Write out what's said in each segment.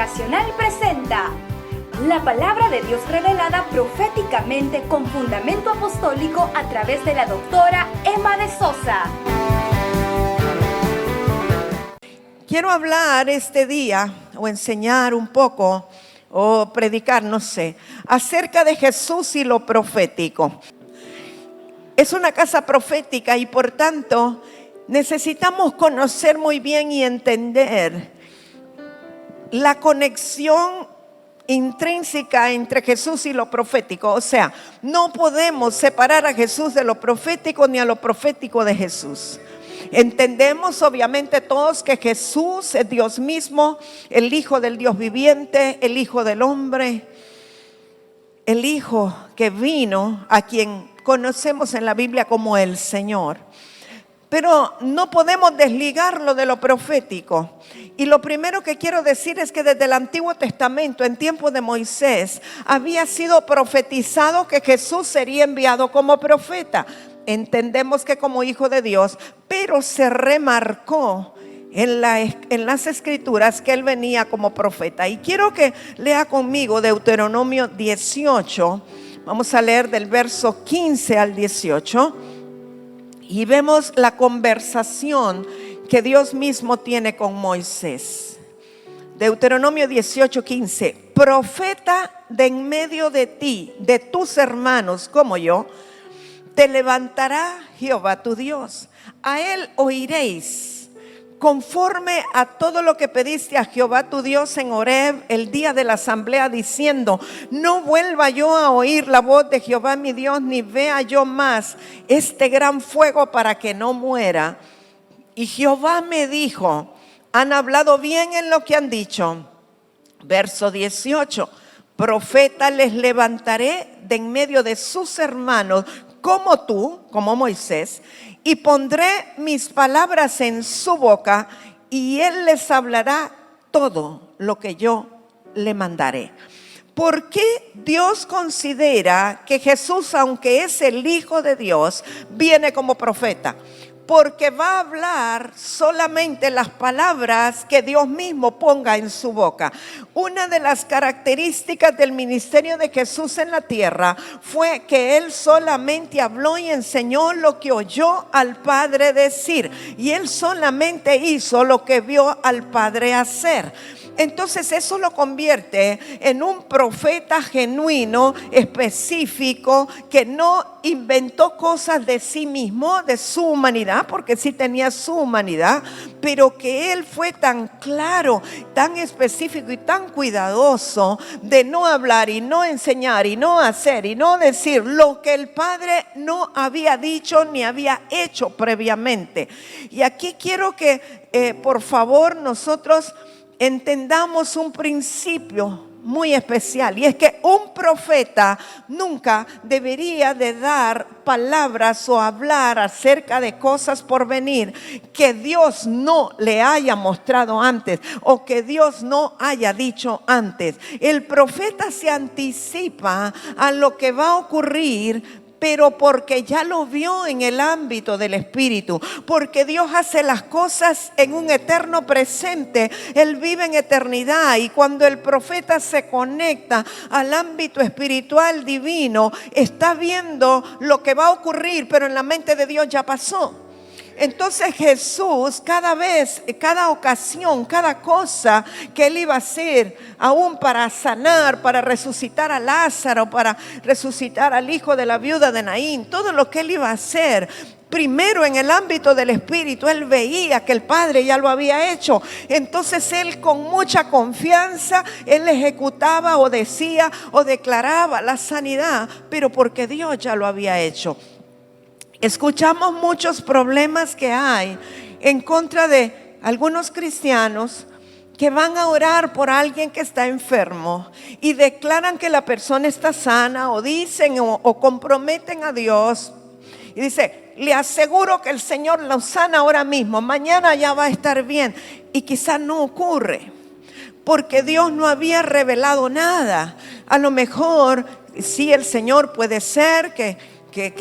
Internacional presenta la palabra de Dios revelada proféticamente con fundamento apostólico a través de la doctora Emma de Sosa. Quiero hablar este día o enseñar un poco o predicar, no sé, acerca de Jesús y lo profético. Es una casa profética y por tanto necesitamos conocer muy bien y entender la conexión intrínseca entre Jesús y lo profético. O sea, no podemos separar a Jesús de lo profético ni a lo profético de Jesús. Entendemos obviamente todos que Jesús es Dios mismo, el Hijo del Dios viviente, el Hijo del hombre, el Hijo que vino, a quien conocemos en la Biblia como el Señor. Pero no podemos desligarlo de lo profético. Y lo primero que quiero decir es que desde el Antiguo Testamento, en tiempos de Moisés, había sido profetizado que Jesús sería enviado como profeta. Entendemos que como hijo de Dios, pero se remarcó en las escrituras que él venía como profeta. Y quiero que lea conmigo Deuteronomio 18. Vamos a leer del verso 15 al 18. Y vemos la conversación que Dios mismo tiene con Moisés. Deuteronomio 18:15. Profeta de en medio de ti, de tus hermanos como yo, te levantará Jehová tu Dios. A él oiréis conforme a todo lo que pediste a Jehová tu Dios en Horeb el día de la asamblea, diciendo: no vuelva yo a oír la voz de Jehová mi Dios, ni vea yo más este gran fuego para que no muera. Y Jehová me dijo: han hablado bien en lo que han dicho. Verso 18. Profeta les levantaré de en medio de sus hermanos, como tú, como Moisés, y pondré mis palabras en su boca, y él les hablará todo lo que yo le mandaré. ¿Por qué Dios considera que Jesús, aunque es el Hijo de Dios, viene como profeta? Porque va a hablar solamente las palabras que Dios mismo ponga en su boca. Una de las características del ministerio de Jesús en la tierra fue que él solamente habló y enseñó lo que oyó al Padre decir, y él solamente hizo lo que vio al Padre hacer. Entonces eso lo convierte en un profeta genuino, específico, que no inventó cosas de sí mismo, de su humanidad, porque sí tenía su humanidad, pero que él fue tan claro, tan específico y tan cuidadoso de no hablar y no enseñar y no hacer y no decir lo que el Padre no había dicho ni había hecho previamente. Y aquí quiero que por favor nosotros entendamos un principio muy especial, y es que un profeta nunca debería de dar palabras o hablar acerca de cosas por venir que Dios no le haya mostrado antes o que Dios no haya dicho antes. El profeta se anticipa a lo que va a ocurrir, pero porque ya lo vio en el ámbito del Espíritu, porque Dios hace las cosas en un eterno presente. Él vive en eternidad, y cuando el profeta se conecta al ámbito espiritual divino, está viendo lo que va a ocurrir, pero en la mente de Dios ya pasó. Entonces Jesús, cada vez, cada ocasión, cada cosa que él iba a hacer, aún para sanar, para resucitar a Lázaro, para resucitar al hijo de la viuda de Naín, todo lo que él iba a hacer, primero en el ámbito del Espíritu, él veía que el Padre ya lo había hecho. Entonces él, con mucha confianza, él ejecutaba o decía o declaraba la sanidad, pero porque Dios ya lo había hecho. Escuchamos muchos problemas que hay en contra de algunos cristianos que van a orar por alguien que está enfermo y declaran que la persona está sana, o dicen o comprometen a Dios y dice: le aseguro que el Señor lo sana ahora mismo, mañana ya va a estar bien. Y quizás no ocurre porque Dios no había revelado nada. A lo mejor sí, el Señor puede ser que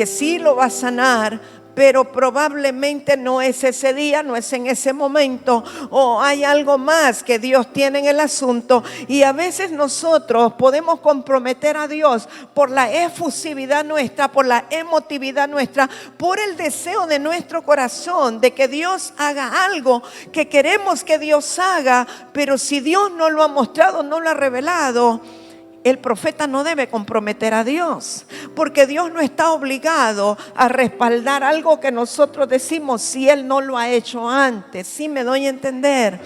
sí lo va a sanar, pero probablemente no es ese día, no es en ese momento, o hay algo más que Dios tiene en el asunto. Y a veces nosotros podemos comprometer a Dios por la efusividad nuestra, por la emotividad nuestra, por el deseo de nuestro corazón de que Dios haga algo que queremos que Dios haga, pero si Dios no lo ha mostrado, no lo ha revelado, el profeta no debe comprometer a Dios, porque Dios no está obligado a respaldar algo que nosotros decimos si Él no lo ha hecho antes. ¿Sí me doy a entender?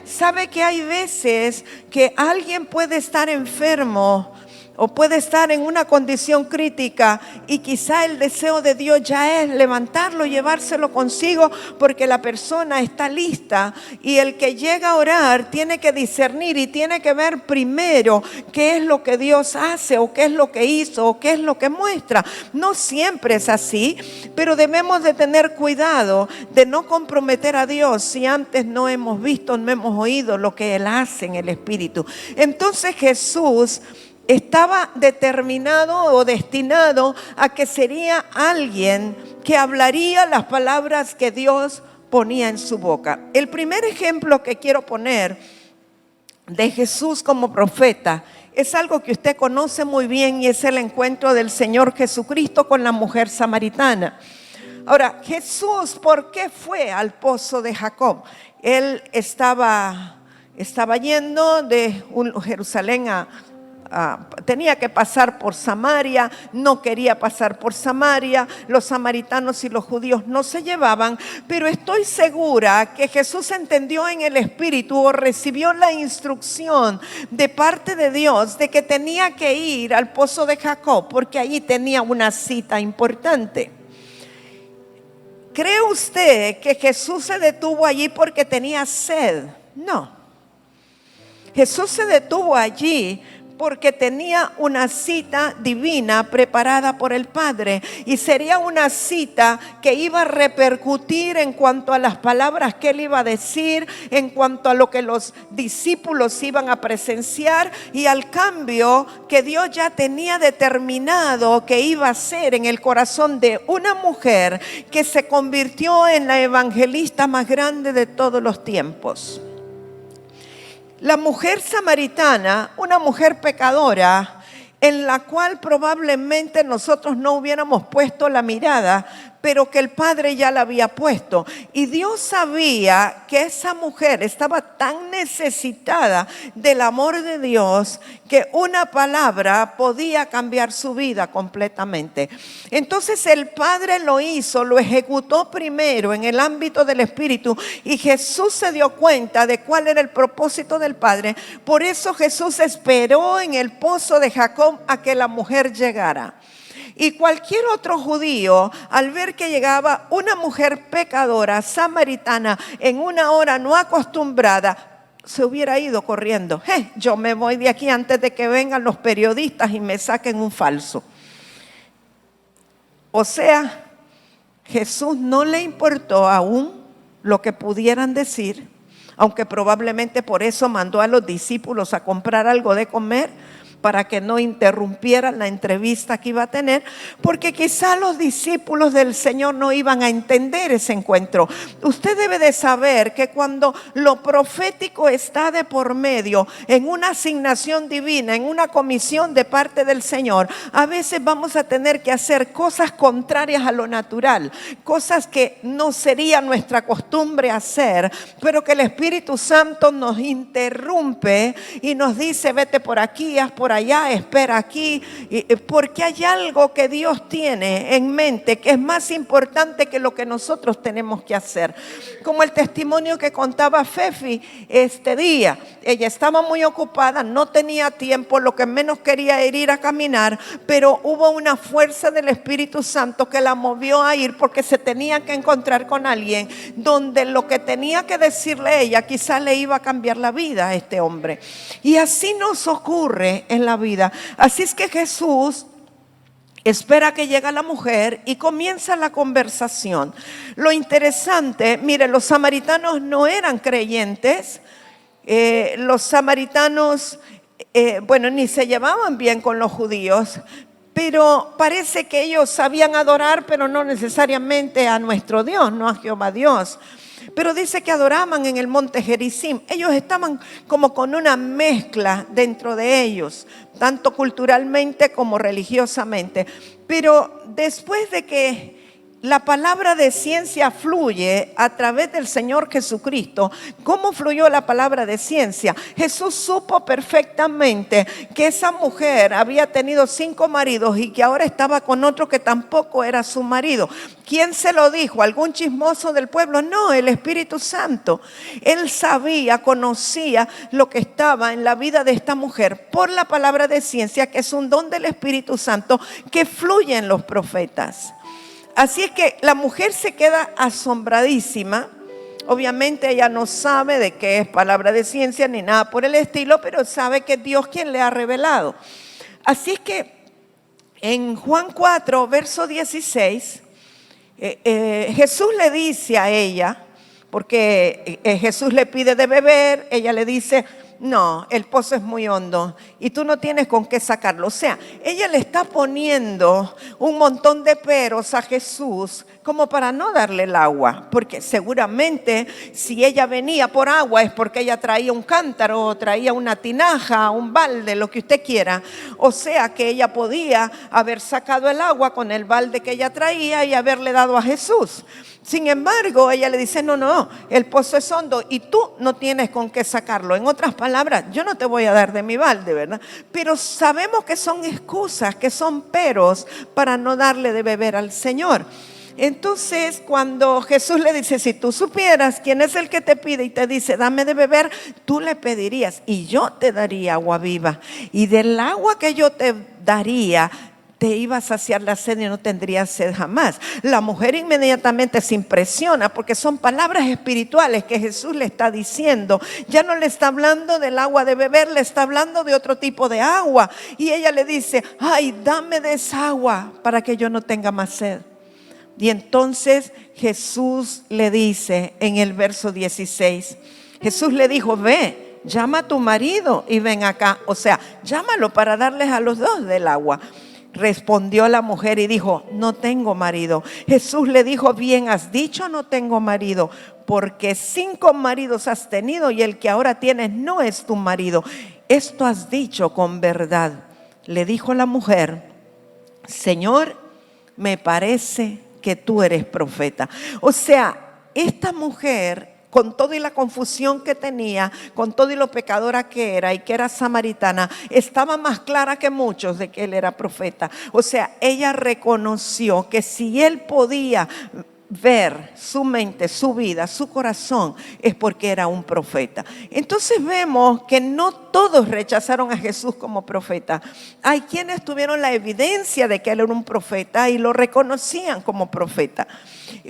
¿Sabe que hay veces que alguien puede estar enfermo o puede estar en una condición crítica y quizá el deseo de Dios ya es levantarlo, llevárselo consigo porque la persona está lista, y el que llega a orar tiene que discernir y tiene que ver primero qué es lo que Dios hace o qué es lo que hizo o qué es lo que muestra? No siempre es así, pero debemos de tener cuidado de no comprometer a Dios si antes no hemos visto, no hemos oído lo que Él hace en el Espíritu. Entonces Jesús estaba determinado o destinado a que sería alguien que hablaría las palabras que Dios ponía en su boca. El primer ejemplo que quiero poner de Jesús como profeta es algo que usted conoce muy bien, y es el encuentro del Señor Jesucristo con la mujer samaritana. Ahora, Jesús, ¿por qué fue al pozo de Jacob? Él estaba yendo de Jerusalén tenía que pasar por Samaria, no quería pasar por Samaria, los samaritanos y los judíos no se llevaban, pero estoy segura que Jesús entendió en el Espíritu o recibió la instrucción de parte de Dios de que tenía que ir al pozo de Jacob porque allí tenía una cita importante. ¿Cree usted que Jesús se detuvo allí porque tenía sed? No. Jesús se detuvo allí porque tenía una cita divina preparada por el Padre, y sería una cita que iba a repercutir en cuanto a las palabras que Él iba a decir, en cuanto a lo que los discípulos iban a presenciar, y al cambio que Dios ya tenía determinado que iba a ser en el corazón de una mujer que se convirtió en la evangelista más grande de todos los tiempos. La mujer samaritana, una mujer pecadora, en la cual probablemente nosotros no hubiéramos puesto la mirada, pero que el Padre ya la había puesto. Y Dios sabía que esa mujer estaba tan necesitada del amor de Dios que una palabra podía cambiar su vida completamente. Entonces el Padre lo hizo, lo ejecutó primero en el ámbito del Espíritu, y Jesús se dio cuenta de cuál era el propósito del Padre. Por eso Jesús esperó en el pozo de Jacob a que la mujer llegara. Y cualquier otro judío, al ver que llegaba una mujer pecadora, samaritana, en una hora no acostumbrada, se hubiera ido corriendo. Yo me voy de aquí antes de que vengan los periodistas y me saquen un falso. O sea, Jesús no le importó aún lo que pudieran decir, aunque probablemente por eso mandó a los discípulos a comprar algo de comer, para que no interrumpieran la entrevista que iba a tener, porque quizá los discípulos del Señor no iban a entender ese encuentro. Usted debe de saber que cuando lo profético está de por medio, en una asignación divina, en una comisión de parte del Señor, a veces vamos a tener que hacer cosas contrarias a lo natural, cosas que no sería nuestra costumbre hacer, pero que el Espíritu Santo nos interrumpe y nos dice: vete por aquí, haz por allá, espera aquí, porque hay algo que Dios tiene en mente que es más importante que lo que nosotros tenemos que hacer. Como el testimonio que contaba Fefi este día. Ella estaba muy ocupada, no tenía tiempo, lo que menos quería era ir a caminar, pero hubo una fuerza del Espíritu Santo que la movió a ir porque se tenía que encontrar con alguien donde lo que tenía que decirle ella quizás le iba a cambiar la vida a este hombre. Y así nos ocurre en la vida. Así es que Jesús espera que llegue la mujer y comienza la conversación. Lo interesante, mire, los samaritanos no eran creyentes. Los samaritanos, ni se llevaban bien con los judíos, pero parece que ellos sabían adorar, pero no necesariamente a nuestro Dios, no a Jehová Dios. Pero dice que adoraban en el monte Gerizim. Ellos estaban como con una mezcla dentro de ellos, tanto culturalmente como religiosamente. Pero después de que la palabra de ciencia fluye a través del Señor Jesucristo, ¿cómo fluyó la palabra de ciencia? Jesús supo perfectamente que esa mujer había tenido 5 maridos y que ahora estaba con otro que tampoco era su marido. ¿Quién se lo dijo? ¿Algún chismoso del pueblo? No, el Espíritu Santo. Él sabía, conocía lo que estaba en la vida de esta mujer por la palabra de ciencia, que es un don del Espíritu Santo que fluye en los profetas. Así es que la mujer se queda asombradísima. Obviamente ella no sabe de qué es palabra de ciencia ni nada por el estilo, pero sabe que es Dios quien le ha revelado. Así es que en Juan 4, verso 16, Jesús le dice a ella, porque Jesús le pide de beber, ella le dice: no, el pozo es muy hondo y tú no tienes con qué sacarlo. O sea, ella le está poniendo un montón de peros a Jesús como para no darle el agua, porque seguramente si ella venía por agua es porque ella traía un cántaro, traía una tinaja, un balde, lo que usted quiera. O sea que ella podía haber sacado el agua con el balde que ella traía y haberle dado a Jesús. Sin embargo, ella le dice: no, el pozo es hondo y tú no tienes con qué sacarlo. En otras palabras, yo no te voy a dar de mi balde, ¿verdad? Pero sabemos que son excusas, que son peros para no darle de beber al Señor. Entonces, cuando Jesús le dice: si tú supieras quién es el que te pide y te dice dame de beber, tú le pedirías y yo te daría agua viva. Y del agua que yo te daría, te iba a saciar la sed y no tendrías sed jamás. La mujer inmediatamente se impresiona porque son palabras espirituales que Jesús le está diciendo. Ya no le está hablando del agua de beber, le está hablando de otro tipo de agua. Y ella le dice: ay, dame de esa agua para que yo no tenga más sed. Y entonces Jesús le dice en el verso 16, Jesús le dijo: ve, llama a tu marido y ven acá. O sea, llámalo para darles a los dos del agua. Respondió la mujer y dijo: no tengo marido. Jesús le dijo: bien has dicho, no tengo marido, porque 5 maridos has tenido y el que ahora tienes no es tu marido. Esto has dicho con verdad. Le dijo la mujer: Señor, me parece que tú eres profeta. O sea, esta mujer, con todo y la confusión que tenía, con todo y lo pecadora que era y que era samaritana, estaba más clara que muchos de que él era profeta. O sea, ella reconoció que si él podía ver su mente, su vida, su corazón, es porque era un profeta. Entonces vemos que no todos rechazaron a Jesús como profeta. Hay quienes tuvieron la evidencia de que él era un profeta y lo reconocían como profeta.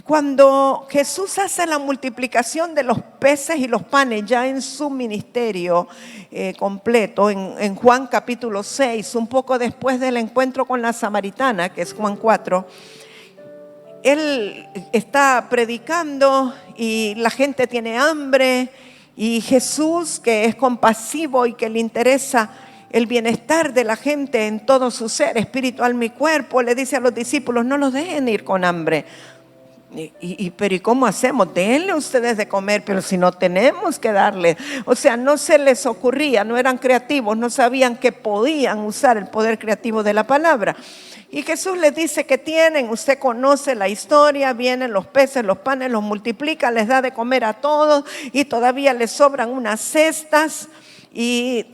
Cuando Jesús hace la multiplicación de los peces y los panes ya en su ministerio completo, en Juan capítulo 6, un poco después del encuentro con la samaritana, que es Juan 4, él está predicando y la gente tiene hambre, y Jesús, que es compasivo y que le interesa el bienestar de la gente en todo su ser, espíritu, alma y cuerpo, le dice a los discípulos: no los dejen ir con hambre. Pero ¿y cómo hacemos? Denle ustedes de comer, pero si no tenemos que darle. O sea, no se les ocurría, no eran creativos, no sabían que podían usar el poder creativo de la palabra. Y Jesús les dice que tienen, usted conoce la historia, vienen los peces, los panes, los multiplica, les da de comer a todos y todavía les sobran unas cestas, y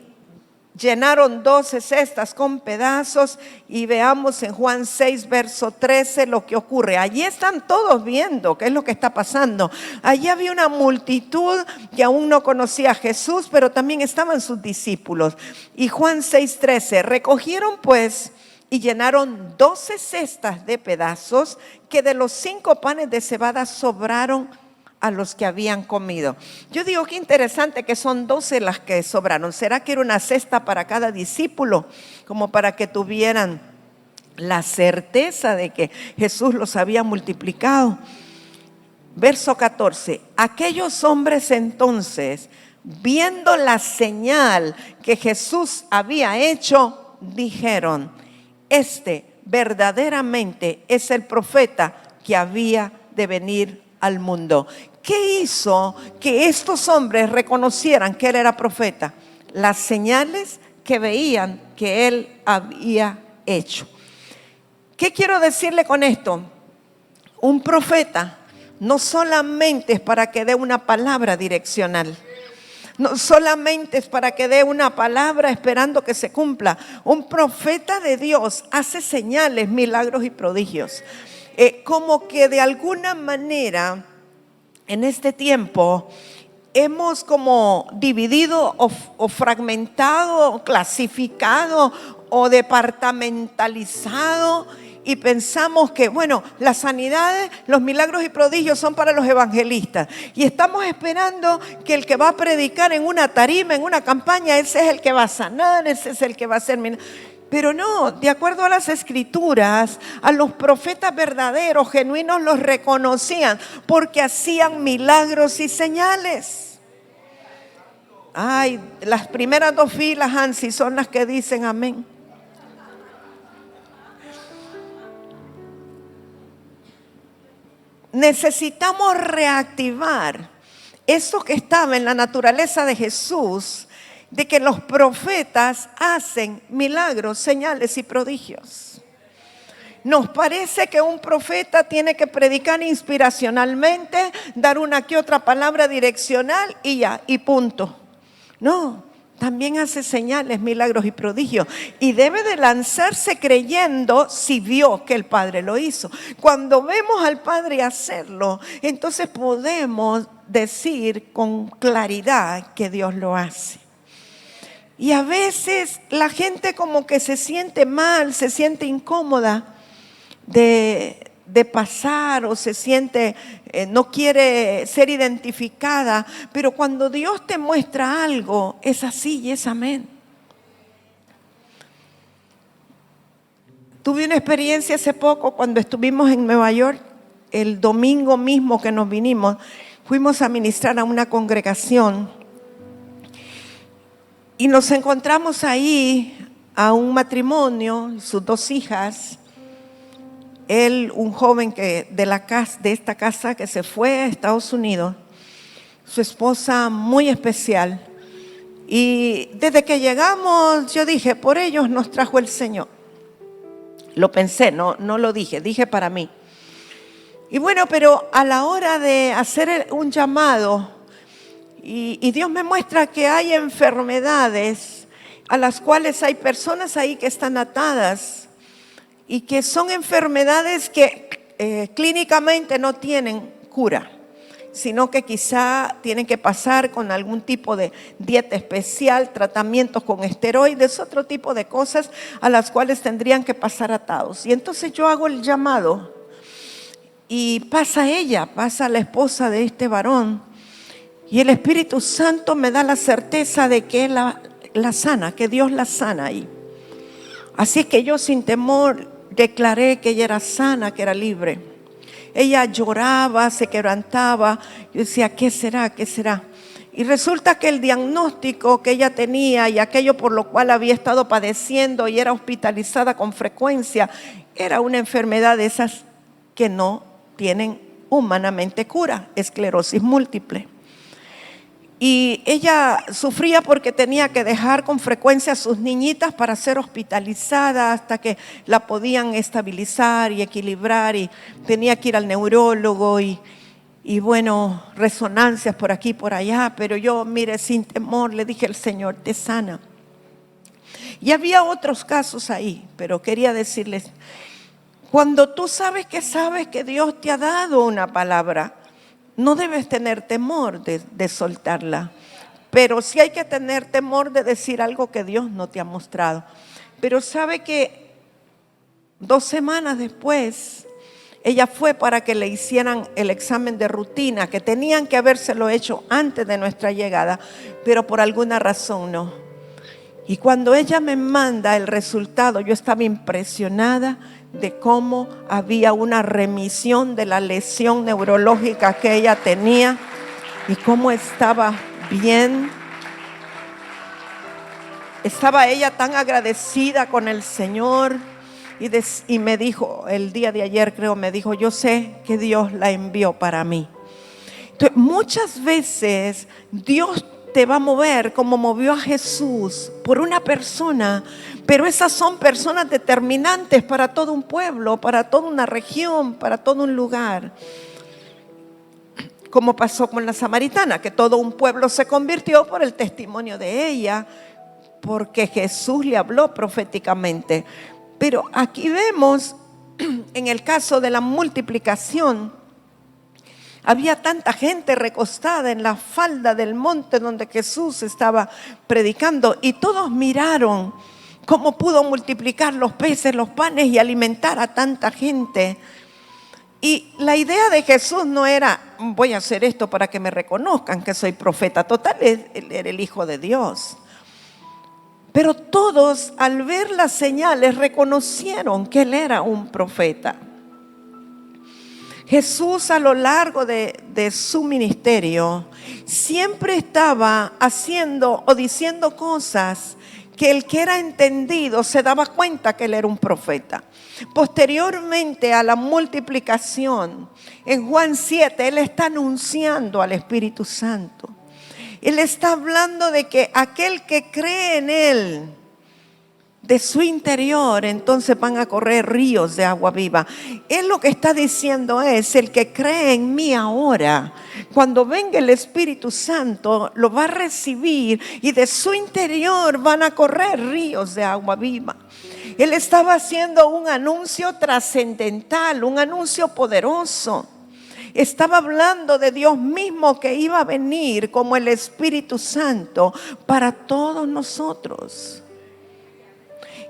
llenaron 12 cestas con pedazos. Y veamos en Juan 6, verso 13 lo que ocurre. Allí están todos viendo qué es lo que está pasando. Allí había una multitud que aún no conocía a Jesús, pero también estaban sus discípulos. Y Juan 6, 13, recogieron pues y llenaron 12 cestas de pedazos que de los 5 panes de cebada sobraron a los que habían comido. Yo digo, qué interesante que son 12 las que sobraron. ¿Será que era una cesta para cada discípulo? Como para que tuvieran la certeza de que Jesús los había multiplicado. Verso 14. Aquellos hombres entonces, viendo la señal que Jesús había hecho, dijeron: verdaderamente es el profeta que había de venir al mundo. ¿Qué hizo que estos hombres reconocieran que él era profeta? Las señales que veían que él había hecho. ¿Qué quiero decirle con esto? Un profeta no solamente es para que dé una palabra direccional. No solamente es para que dé una palabra esperando que se cumpla. Un profeta de Dios hace señales, milagros y prodigios. Como que de alguna manera en este tiempo hemos como dividido o fragmentado, o clasificado o departamentalizado. Y pensamos que, bueno, las sanidades, los milagros y prodigios son para los evangelistas. Y estamos esperando que el que va a predicar en una tarima, en una campaña, ese es el que va a sanar, ese es el que va a hacer. Pero no, de acuerdo a las escrituras, a los profetas verdaderos, genuinos, los reconocían porque hacían milagros y señales. Ay, las primeras dos filas, Hansi, son las que dicen amén. Necesitamos reactivar eso que estaba en la naturaleza de Jesús, de que los profetas hacen milagros, señales y prodigios. Nos parece que un profeta tiene que predicar inspiracionalmente, dar una que otra palabra direccional y ya, y punto. No. También hace señales, milagros y prodigios. Y debe de lanzarse creyendo si vio que el Padre lo hizo. Cuando vemos al Padre hacerlo, entonces podemos decir con claridad que Dios lo hace. Y a veces la gente como que se siente mal, se siente incómoda de pasar o se siente, no quiere ser identificada, pero cuando Dios te muestra algo, es así y es amén. Tuve una experiencia hace poco cuando estuvimos en Nueva York, el domingo mismo que nos vinimos, fuimos a ministrar a una congregación y nos encontramos ahí a un matrimonio, sus dos hijas. Él, un joven que de esta casa que se fue a Estados Unidos, su esposa muy especial. Y desde que llegamos, yo dije, por ellos nos trajo el Señor. Lo pensé, no lo dije para mí. Y bueno, pero a la hora de hacer un llamado, y Dios me muestra que hay enfermedades a las cuales hay personas ahí que están atadas, y que son enfermedades que clínicamente no tienen cura, sino que quizá tienen que pasar con algún tipo de dieta especial, tratamientos con esteroides, otro tipo de cosas a las cuales tendrían que pasar atados. Y entonces yo hago el llamado y pasa la esposa de este varón, y el Espíritu Santo me da la certeza de que Él la sana, que Dios la sana ahí. Así es que yo sin temor declaré que ella era sana, que era libre. Ella lloraba, se quebrantaba. Yo decía, ¿qué será? ¿Qué será? Y resulta que el diagnóstico que ella tenía y aquello por lo cual había estado padeciendo y era hospitalizada con frecuencia, era una enfermedad de esas que no tienen humanamente cura, esclerosis múltiple. Y ella sufría porque tenía que dejar con frecuencia a sus niñitas para ser hospitalizada hasta que la podían estabilizar y equilibrar, y tenía que ir al neurólogo y bueno, resonancias por aquí y por allá, pero yo, mire, sin temor le dije, el Señor te sana. Y había otros casos ahí, pero quería decirles, cuando tú sabes que Dios te ha dado una palabra, no debes tener temor de soltarla, pero sí hay que tener temor de decir algo que Dios no te ha mostrado. Pero sabe que 2 semanas después, ella fue para que le hicieran el examen de rutina, que tenían que habérselo hecho antes de nuestra llegada, pero por alguna razón no. Y cuando ella me manda el resultado, yo estaba impresionada de cómo había una remisión de la lesión neurológica que ella tenía y cómo estaba bien. Estaba ella tan agradecida con el Señor. y me dijo, el día de ayer creo, me dijo, yo sé que Dios la envió para mí. Entonces, muchas veces Dios te va a mover como movió a Jesús por una persona, pero esas son personas determinantes para todo un pueblo, para toda una región, para todo un lugar. Como pasó con la samaritana, que todo un pueblo se convirtió por el testimonio de ella, porque Jesús le habló proféticamente. Pero aquí vemos, en el caso de la multiplicación, había tanta gente recostada en la falda del monte donde Jesús estaba predicando, y todos miraron cómo pudo multiplicar los peces, los panes y alimentar a tanta gente. Y la idea de Jesús no era, voy a hacer esto para que me reconozcan que soy profeta. Total, él era el Hijo de Dios. Pero todos, al ver las señales, reconocieron que él era un profeta. Jesús, a lo largo de su ministerio, siempre estaba haciendo o diciendo cosas que el que era entendido se daba cuenta que él era un profeta. Posteriormente a la multiplicación, en Juan 7, él está anunciando al Espíritu Santo. Él está hablando de que aquel que cree en él, de su interior, entonces van a correr ríos de agua viva. Él lo que está diciendo es, el que cree en mí ahora, cuando venga el Espíritu Santo, lo va a recibir y de su interior van a correr ríos de agua viva. Él estaba haciendo un anuncio trascendental, un anuncio poderoso. Estaba hablando de Dios mismo que iba a venir como el Espíritu Santo para todos nosotros.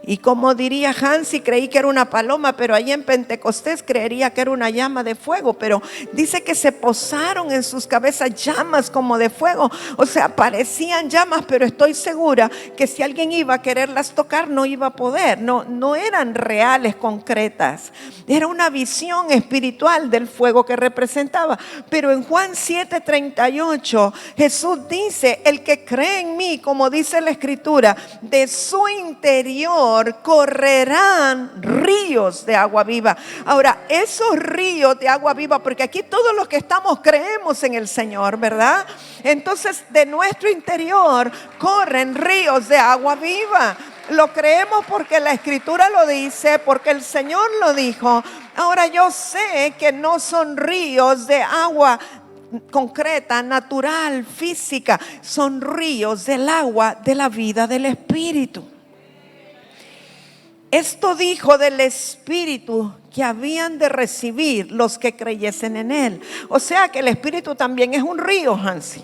Y como diría Hansi, creí que era una paloma, pero allí en Pentecostés creería que era una llama de fuego. Pero dice que se posaron en sus cabezas llamas como de fuego. O sea, parecían llamas, pero estoy segura que si alguien iba a quererlas tocar, no iba a poder. No eran reales, concretas. Era una visión espiritual del fuego que representaba. Pero en Juan 7:38, Jesús dice, el que cree en mí, como dice la Escritura, de su interior correrán ríos de agua viva. Ahora, esos ríos de agua viva, porque aquí todos los que estamos creemos en el Señor, ¿verdad? Entonces, de nuestro interior corren ríos de agua viva. Lo creemos porque la Escritura lo dice, porque el Señor lo dijo. Ahora, yo sé que no son ríos de agua concreta, natural, física, son ríos del agua de la vida del Espíritu. Esto dijo del Espíritu que habían de recibir los que creyesen en Él. O sea que el Espíritu también es un río, Hansi.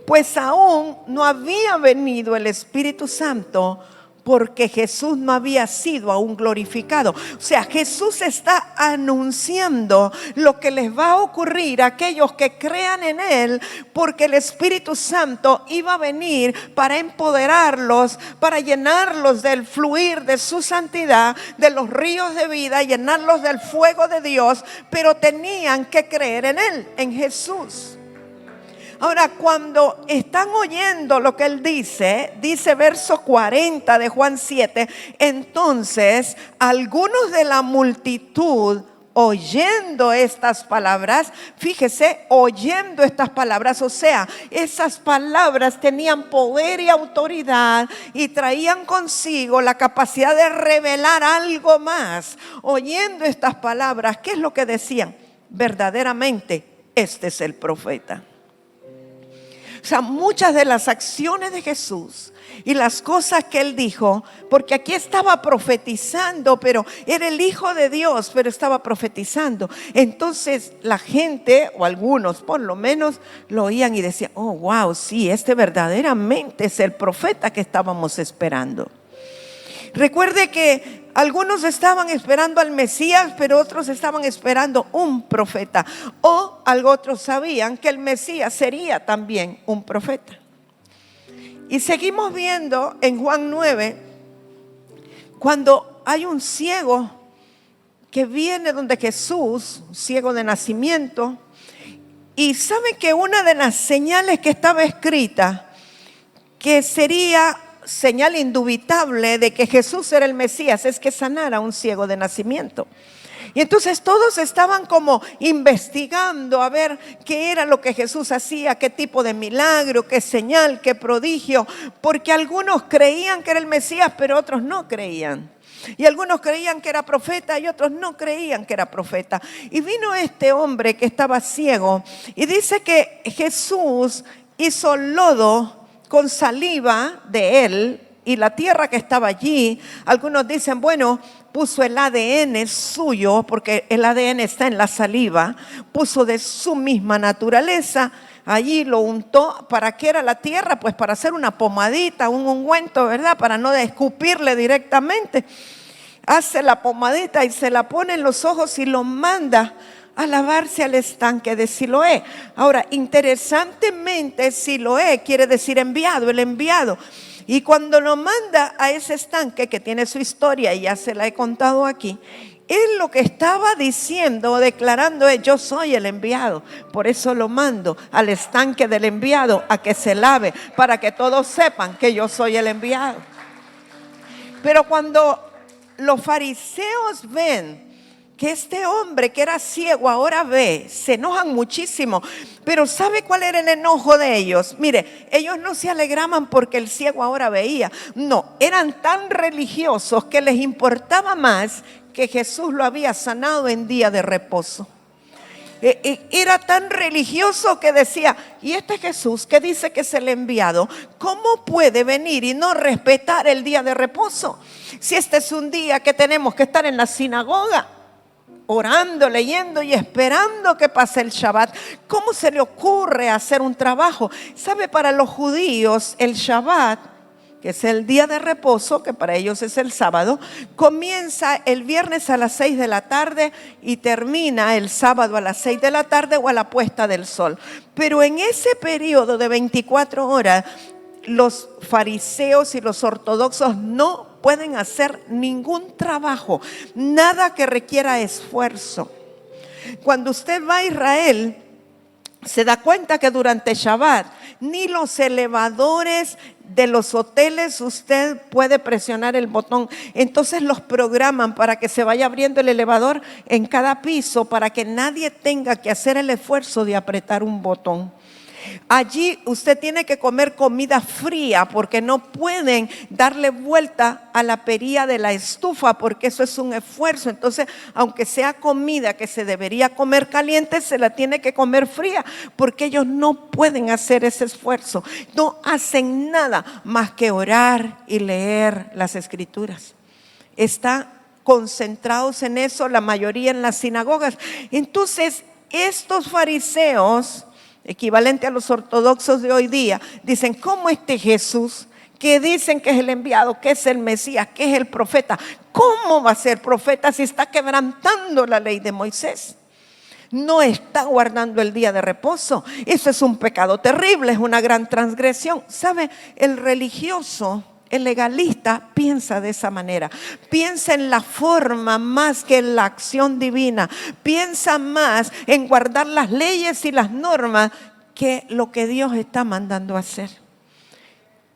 Pues aún no había venido el Espíritu Santo porque Jesús no había sido aún glorificado. O sea, Jesús está anunciando lo que les va a ocurrir a aquellos que crean en Él, porque el Espíritu Santo iba a venir para empoderarlos, para llenarlos del fluir de su santidad, de los ríos de vida, llenarlos del fuego de Dios, pero tenían que creer en Él, en Jesús. Ahora, cuando están oyendo lo que él dice verso 40 de Juan 7, entonces algunos de la multitud, oyendo estas palabras, fíjese, oyendo estas palabras, o sea, esas palabras tenían poder y autoridad y traían consigo la capacidad de revelar algo más. Oyendo estas palabras, ¿qué es lo que decían? Verdaderamente, este es el profeta. O sea, muchas de las acciones de Jesús y las cosas que Él dijo, porque aquí estaba profetizando, pero era el Hijo de Dios, pero estaba profetizando. Entonces la gente, o algunos por lo menos, lo oían y decían, oh, wow, sí, este verdaderamente es el profeta que estábamos esperando. Recuerde que algunos estaban esperando al Mesías, pero otros estaban esperando un profeta. O otros sabían que el Mesías sería también un profeta. Y seguimos viendo en Juan 9, cuando hay un ciego que viene donde Jesús, ciego de nacimiento, y sabe que una de las señales que estaba escrita, que sería señal indubitable de que Jesús era el Mesías es que sanara a un ciego de nacimiento. Y entonces todos estaban como investigando a ver qué era lo que Jesús hacía, qué tipo de milagro, qué señal, qué prodigio, porque algunos creían que era el Mesías, pero otros no creían. Y algunos creían que era profeta y otros no creían que era profeta. Y vino este hombre que estaba ciego y dice que Jesús hizo lodo con saliva de él y la tierra que estaba allí. Algunos dicen, bueno, puso el ADN suyo, porque el ADN está en la saliva, puso de su misma naturaleza. Allí lo untó. ¿Para qué era la tierra? Pues para hacer una pomadita, un ungüento, ¿verdad? Para no escupirle directamente. Hace la pomadita y se la pone en los ojos y lo manda a lavarse al estanque de Siloé. Ahora, interesantemente, Siloé quiere decir enviado, el enviado. Y cuando lo manda a ese estanque, que tiene su historia y ya se la he contado aquí, él lo que estaba diciendo, declarando es: yo soy el enviado, por eso lo mando al estanque del enviado a que se lave, para que todos sepan que yo soy el enviado. Pero cuando los fariseos ven que este hombre que era ciego ahora ve, se enojan muchísimo. Pero ¿sabe cuál era el enojo de ellos? Mire, ellos no se alegraban porque el ciego ahora veía. No, eran tan religiosos que les importaba más que Jesús lo había sanado en día de reposo. Era tan religioso que decía: y este Jesús que dice que es el enviado, ¿cómo puede venir y no respetar el día de reposo? Si este es un día que tenemos que estar en la sinagoga, orando, leyendo y esperando que pase el Shabbat, ¿cómo se le ocurre hacer un trabajo? ¿Sabe? Para los judíos el Shabbat, que es el día de reposo, que para ellos es el sábado, comienza el viernes a las 6 de la tarde y termina el sábado a las 6 de la tarde o a la puesta del sol. Pero en ese periodo de 24 horas, los fariseos y los ortodoxos no pueden hacer ningún trabajo, nada que requiera esfuerzo. Cuando usted va a Israel, se da cuenta que durante Shabbat ni los elevadores de los hoteles usted puede presionar el botón. Entonces los programan para que se vaya abriendo el elevador en cada piso, para que nadie tenga que hacer el esfuerzo de apretar un botón. Allí usted tiene que comer comida fría, porque no pueden darle vuelta a la perilla de la estufa, porque eso es un esfuerzo. Entonces, aunque sea comida que se debería comer caliente, se la tiene que comer fría, porque ellos no pueden hacer ese esfuerzo. No hacen nada más que orar y leer las escrituras. Están concentrados en eso, la mayoría en las sinagogas. Entonces, estos fariseos, equivalente a los ortodoxos de hoy día, dicen: ¿cómo este Jesús, que dicen que es el enviado, que es el Mesías, que es el profeta, cómo va a ser profeta si está quebrantando la ley de Moisés? No está guardando el día de reposo. Eso es un pecado terrible, es una gran transgresión. ¿Sabe? El religioso, el legalista, piensa de esa manera. Piensa en la forma más que en la acción divina. Piensa más en guardar las leyes y las normas que lo que Dios está mandando hacer.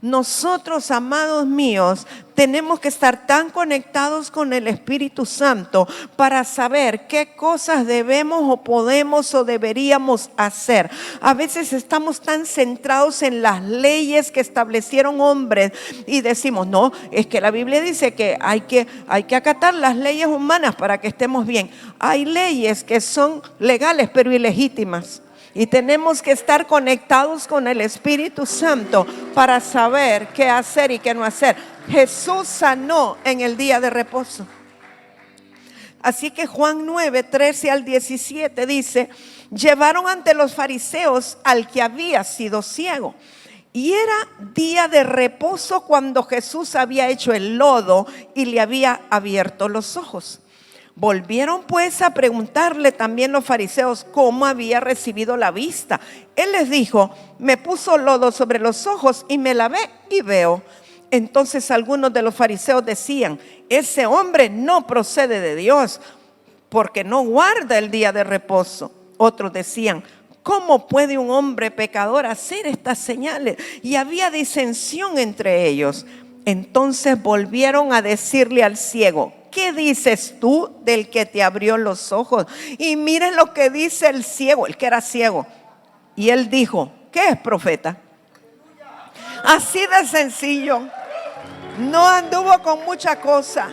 Nosotros, amados míos, tenemos que estar tan conectados con el Espíritu Santo para saber qué cosas debemos o podemos o deberíamos hacer. A veces estamos tan centrados en las leyes que establecieron hombres y decimos: no, es que la Biblia dice que hay que acatar las leyes humanas para que estemos bien. Hay leyes que son legales pero ilegítimas. Y tenemos que estar conectados con el Espíritu Santo para saber qué hacer y qué no hacer. Jesús sanó en el día de reposo. Así que Juan 9, 13 al 17 dice: llevaron ante los fariseos al que había sido ciego. Y era día de reposo cuando Jesús había hecho el lodo y le había abierto los ojos. Volvieron pues a preguntarle también los fariseos cómo había recibido la vista. Él les dijo: me puso lodo sobre los ojos y me lavé y veo. Entonces algunos de los fariseos decían: ese hombre no procede de Dios, porque no guarda el día de reposo. Otros decían: ¿Cómo puede un hombre pecador hacer estas señales? Y había disensión entre ellos. Entonces volvieron a decirle al ciego: ¿qué dices tú del que te abrió los ojos? Y miren lo que dice el ciego, el que era ciego. Y él dijo: ¿qué es profeta? Así de sencillo. No anduvo con mucha cosa.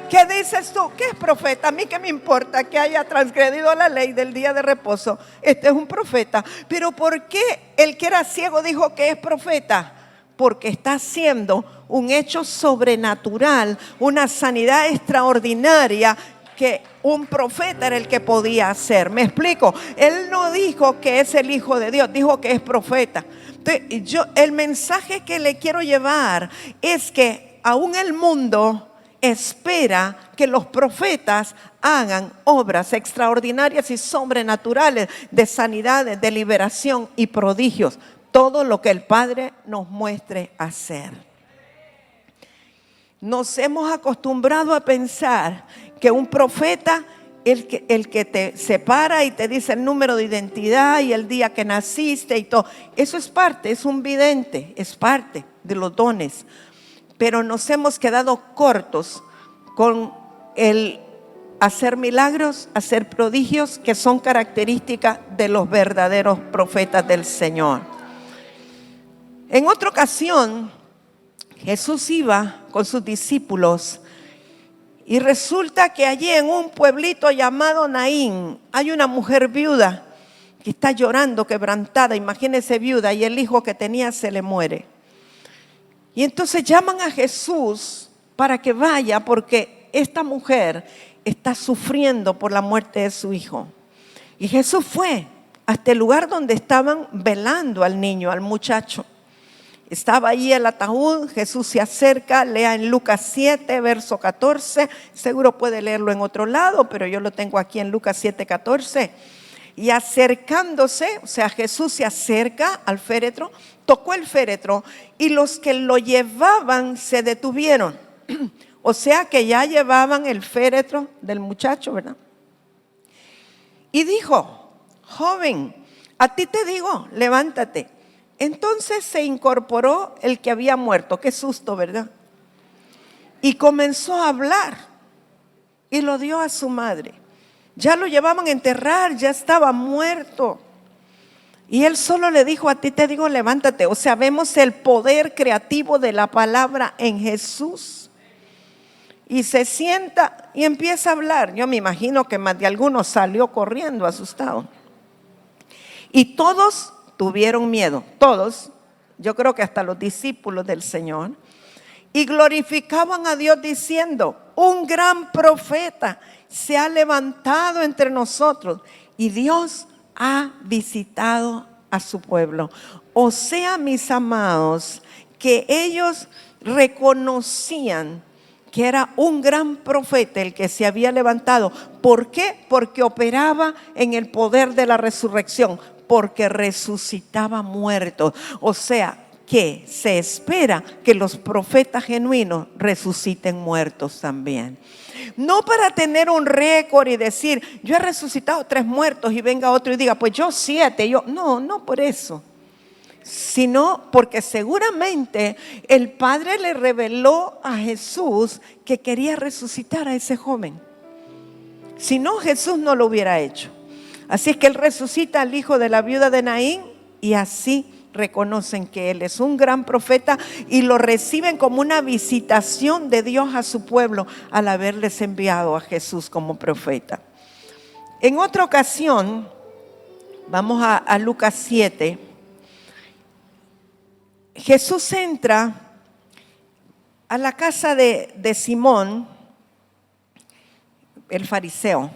¿Qué dices tú? ¿Qué es profeta? A mí qué me importa que haya transgredido la ley del día de reposo. Este es un profeta. Pero ¿por qué el que era ciego dijo que es profeta? Porque está haciendo un hecho sobrenatural, una sanidad extraordinaria que un profeta era el que podía hacer. ¿Me explico? Él no dijo que es el Hijo de Dios, dijo que es profeta. Entonces, el mensaje que le quiero llevar es que aún el mundo espera que los profetas hagan obras extraordinarias y sobrenaturales de sanidad, de liberación y prodigios. Todo lo que el Padre nos muestre hacer. Nos hemos acostumbrado a pensar que un profeta, el que te separa y te dice el número de identidad y el día que naciste y todo, eso es parte, es un vidente, es parte de los dones. Pero nos hemos quedado cortos con el hacer milagros, hacer prodigios, que son características de los verdaderos profetas del Señor. En otra ocasión, Jesús iba con sus discípulos y resulta que allí en un pueblito llamado Naín hay una mujer viuda que está llorando, quebrantada. Imagínese, viuda, y el hijo que tenía se le muere. Y entonces llaman a Jesús para que vaya, porque esta mujer está sufriendo por la muerte de su hijo. Y Jesús fue hasta el lugar donde estaban velando al niño, al muchacho. Estaba ahí el ataúd. Jesús se acerca, lea en Lucas 7, verso 14. Seguro puede leerlo en otro lado, pero yo lo tengo aquí en Lucas 7, 14. Y acercándose, o sea, Jesús se acerca al féretro, tocó el féretro y los que lo llevaban se detuvieron. O sea que ya llevaban el féretro del muchacho, ¿verdad? Y dijo: joven, a ti te digo, levántate. Entonces se incorporó el que había muerto. Qué susto, ¿verdad? Y comenzó a hablar y lo dio a su madre. Ya lo llevaban a enterrar, ya estaba muerto. Y él solo le dijo: a ti te digo, levántate. O sea, vemos el poder creativo de la palabra en Jesús. Y se sienta y empieza a hablar. Yo me imagino que más de alguno salió corriendo asustado. Y todos tuvieron miedo, todos, yo creo que hasta los discípulos del Señor, y glorificaban a Dios diciendo: un gran profeta se ha levantado entre nosotros y Dios ha visitado a su pueblo. O sea, mis amados, que ellos reconocían que era un gran profeta el que se había levantado. ¿Por qué? Porque operaba en el poder de la resurrección, porque resucitaba muertos. O sea, que se espera que los profetas genuinos resuciten muertos también. No para tener un récord y decir: yo he resucitado 3 muertos, y venga otro y diga: pues yo 7. No por eso. Sino porque seguramente el Padre le reveló a Jesús que quería resucitar a ese joven. Si no, Jesús no lo hubiera hecho. Así es que Él resucita al hijo de la viuda de Naín, y así reconocen que Él es un gran profeta y lo reciben como una visitación de Dios a su pueblo al haberles enviado a Jesús como profeta. En otra ocasión, vamos a Lucas 7, Jesús entra a la casa de Simón, el fariseo.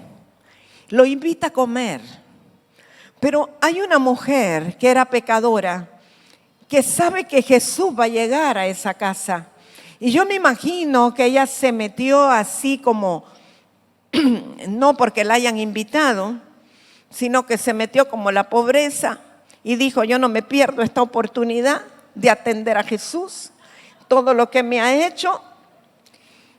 Lo invita a comer. Pero hay una mujer que era pecadora, que sabe que Jesús va a llegar a esa casa. Y yo me imagino que ella se metió así como, no porque la hayan invitado, sino que se metió como la pobreza y dijo: yo no me pierdo esta oportunidad de atender a Jesús, todo lo que me ha hecho.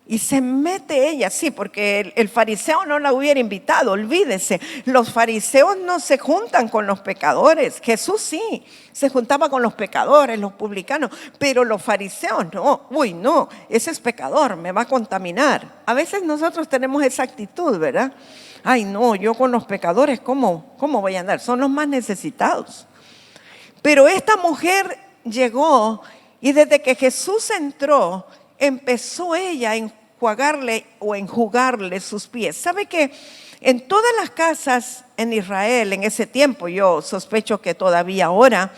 Y se mete ella, sí, porque el fariseo no la hubiera invitado, olvídese. Los fariseos no se juntan con los pecadores. Jesús sí, se juntaba con los pecadores, los publicanos, pero los fariseos no. Uy, no, ese es pecador, me va a contaminar. A veces nosotros tenemos esa actitud, ¿verdad? Ay, no, yo con los pecadores, ¿cómo voy a andar? Son los más necesitados. Pero esta mujer llegó y desde que Jesús entró, empezó ella a enjugarle sus pies. ¿Sabe que en todas las casas en Israel en ese tiempo, yo sospecho que todavía ahora,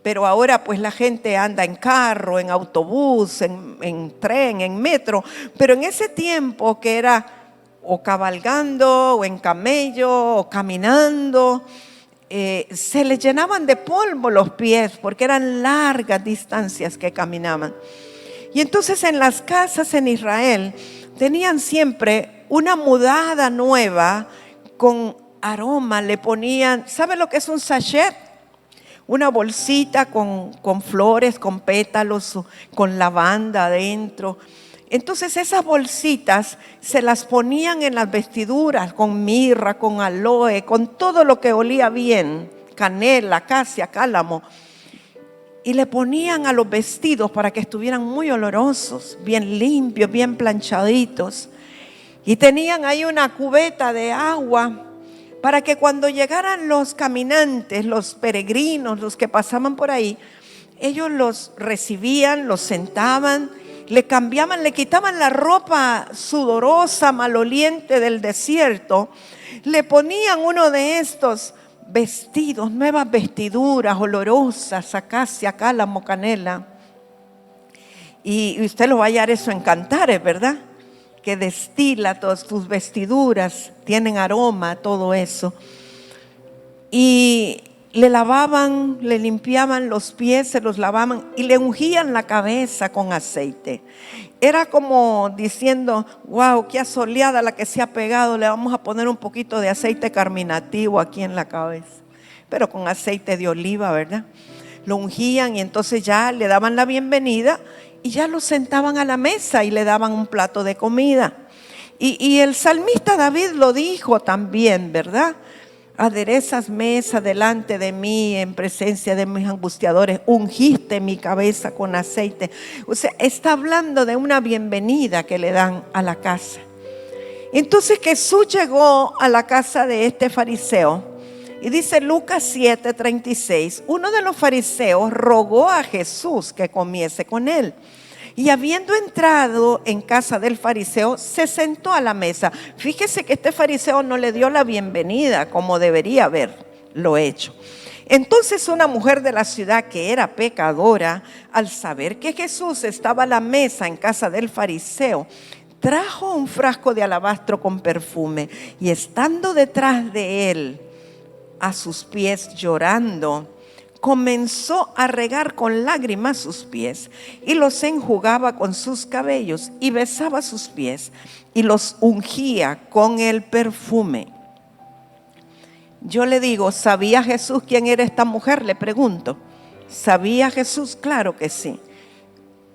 pero ahora pues la gente anda en carro, en autobús, en tren, en metro, pero en ese tiempo que era o cabalgando o en camello o caminando, se les llenaban de polvo los pies porque eran largas distancias que caminaban. Y entonces en las casas en Israel tenían siempre una mudada nueva con aroma. Le ponían, ¿sabe lo que es un sachet? Una bolsita con flores, con pétalos, con lavanda adentro. Entonces esas bolsitas se las ponían en las vestiduras con mirra, con aloe, con todo lo que olía bien, canela, acacia, cálamo. Y le ponían a los vestidos para que estuvieran muy olorosos, bien limpios, bien planchaditos. Y tenían ahí una cubeta de agua para que cuando llegaran los caminantes, los peregrinos, los que pasaban por ahí, ellos los recibían, los sentaban, le cambiaban, le quitaban la ropa sudorosa, maloliente del desierto, le ponían uno de estos vestidos, nuevas vestiduras olorosas, acacia, cálamo, canela. Y usted lo va a hallar eso en Cantares, ¿verdad? Que destila todas tus vestiduras, tienen aroma, todo eso. Y le lavaban, le limpiaban los pies, se los lavaban y le ungían la cabeza con aceite. Era como diciendo, wow, qué asoleada la que se ha pegado, le vamos a poner un poquito de aceite carminativo aquí en la cabeza, pero con aceite de oliva, ¿verdad? Lo ungían y entonces ya le daban la bienvenida y ya lo sentaban a la mesa y le daban un plato de comida. Y el salmista David lo dijo también, ¿verdad? Aderezas mesa delante de mí en presencia de mis angustiadores, ungiste mi cabeza con aceite. O sea, está hablando de una bienvenida que le dan a la casa. Entonces Jesús llegó a la casa de este fariseo y dice Lucas 7:36, uno de los fariseos rogó a Jesús que comiese con él. Y habiendo entrado en casa del fariseo, se sentó a la mesa. Fíjese que este fariseo no le dio la bienvenida como debería haberlo hecho. Entonces una mujer de la ciudad que era pecadora, al saber que Jesús estaba a la mesa en casa del fariseo, trajo un frasco de alabastro con perfume y estando detrás de él, a sus pies llorando, comenzó a regar con lágrimas sus pies y los enjugaba con sus cabellos y besaba sus pies y los ungía con el perfume. Yo le digo, ¿sabía Jesús quién era esta mujer? Le pregunto. ¿Sabía Jesús? Claro que sí.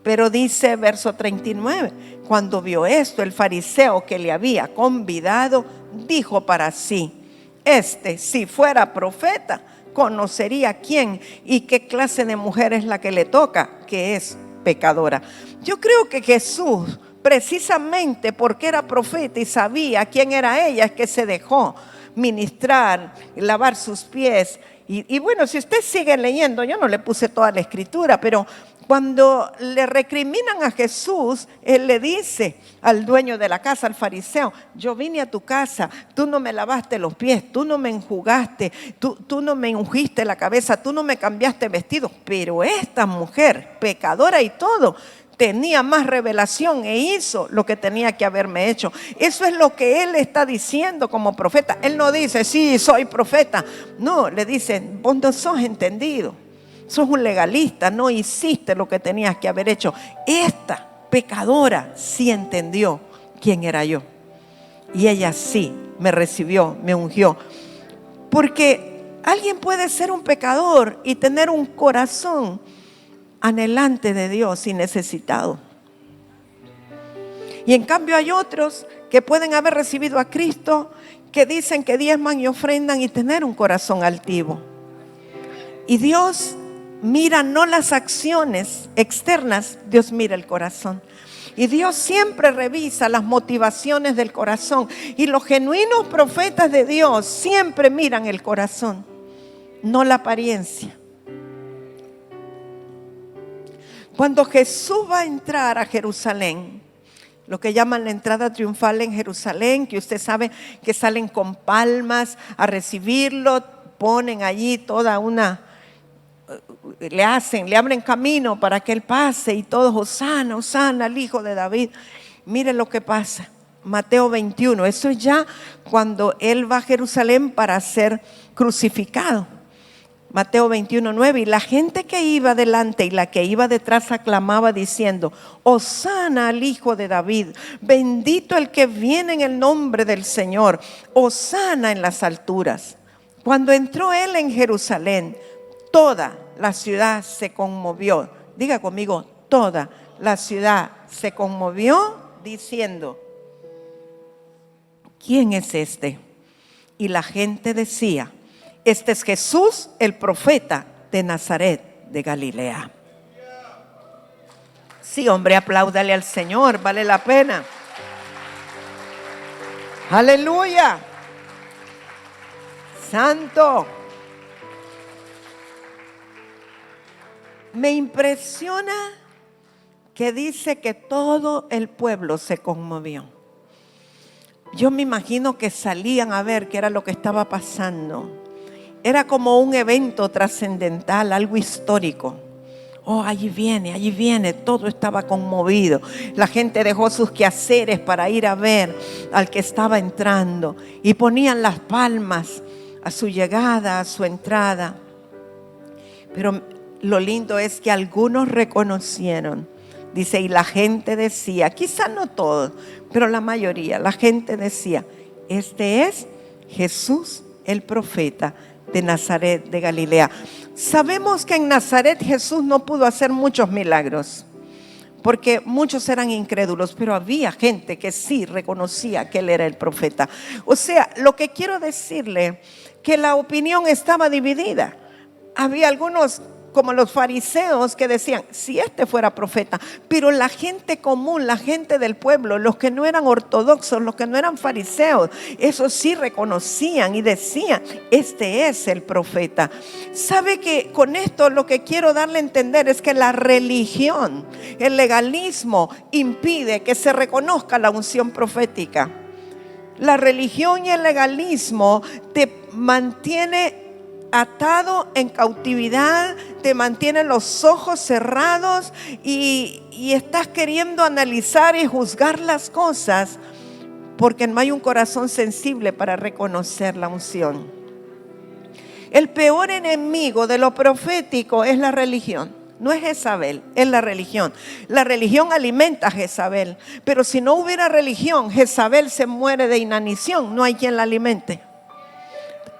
Pero dice verso 39, cuando vio esto, el fariseo que le había convidado dijo para sí, si fuera profeta, conocería quién y qué clase de mujer es la que le toca, que es pecadora. Yo creo que Jesús, precisamente porque era profeta y sabía quién era ella, es que se dejó ministrar, lavar sus pies. Y bueno, si usted sigue leyendo, yo no le puse toda la escritura, pero cuando le recriminan a Jesús, él le dice al dueño de la casa, al fariseo, yo vine a tu casa, tú no me lavaste los pies, tú no me enjugaste, tú no me ungiste la cabeza, tú no me cambiaste vestido, pero esta mujer, pecadora y todo, tenía más revelación e hizo lo que tenía que haberme hecho. Eso es lo que él está diciendo como profeta. Él no dice, sí, soy profeta. No, le dice, vos no sos entendido. Sos un legalista, no hiciste lo que tenías que haber hecho. Esta pecadora sí entendió quién era yo. Y ella sí me recibió, me ungió. Porque alguien puede ser un pecador y tener un corazón anhelante de Dios y necesitado. Y en cambio hay otros que pueden haber recibido a Cristo, que dicen que diezman y ofrendan y tener un corazón altivo. Y Dios mira no las acciones externas, Dios mira el corazón. Y Dios siempre revisa las motivaciones del corazón. Y los genuinos profetas de Dios siempre miran el corazón, no la apariencia. Cuando Jesús va a entrar a Jerusalén, lo que llaman la entrada triunfal en Jerusalén, que usted sabe que salen con palmas a recibirlo, ponen allí toda una, le abren camino para que él pase y todos, Hosana, Hosana, al hijo de David. Mire lo que pasa, Mateo 21, eso es ya cuando él va a Jerusalén para ser crucificado. Mateo 21:9, y la gente que iba delante y la que iba detrás aclamaba diciendo: Hosana al hijo de David, bendito el que viene en el nombre del Señor, Hosana en las alturas. Cuando entró él en Jerusalén, toda la ciudad se conmovió. Diga conmigo, toda la ciudad se conmovió diciendo: ¿quién es este? Y la gente decía: este es Jesús, el profeta de Nazaret de Galilea. Sí, hombre, apláudale al Señor, vale la pena. Aleluya. Santo. Me impresiona que dice que todo el pueblo se conmovió. Yo me imagino que salían a ver qué era lo que estaba pasando. Era como un evento trascendental, algo histórico. Oh, allí viene, todo estaba conmovido. La gente dejó sus quehaceres para ir a ver al que estaba entrando y ponían las palmas a su llegada, a su entrada. Pero lo lindo es que algunos reconocieron, dice, y la gente decía, quizá no todos, pero la mayoría, la gente decía: este es Jesús el profeta de Nazaret de Galilea. Sabemos que en Nazaret Jesús no pudo hacer muchos milagros, porque muchos eran incrédulos, pero había gente que sí reconocía que él era el profeta. O sea, lo que quiero decirle, que la opinión estaba dividida. Había algunos, como los fariseos, que decían: si este fuera profeta. Pero la gente común, la gente del pueblo, los que no eran ortodoxos, los que no eran fariseos, esos sí reconocían y decían: este es el profeta. ¿Sabe que con esto lo que quiero darle a entender es que la religión, el legalismo impide que se reconozca la unción profética? La religión y el legalismo te mantiene atado en cautividad, te mantienen los ojos cerrados y estás queriendo analizar y juzgar las cosas porque no hay un corazón sensible para reconocer la unción. El peor enemigo de lo profético es la religión. No es Jezabel, es la religión. La religión alimenta a Jezabel, pero si no hubiera religión, Jezabel se muere de inanición, no hay quien la alimente.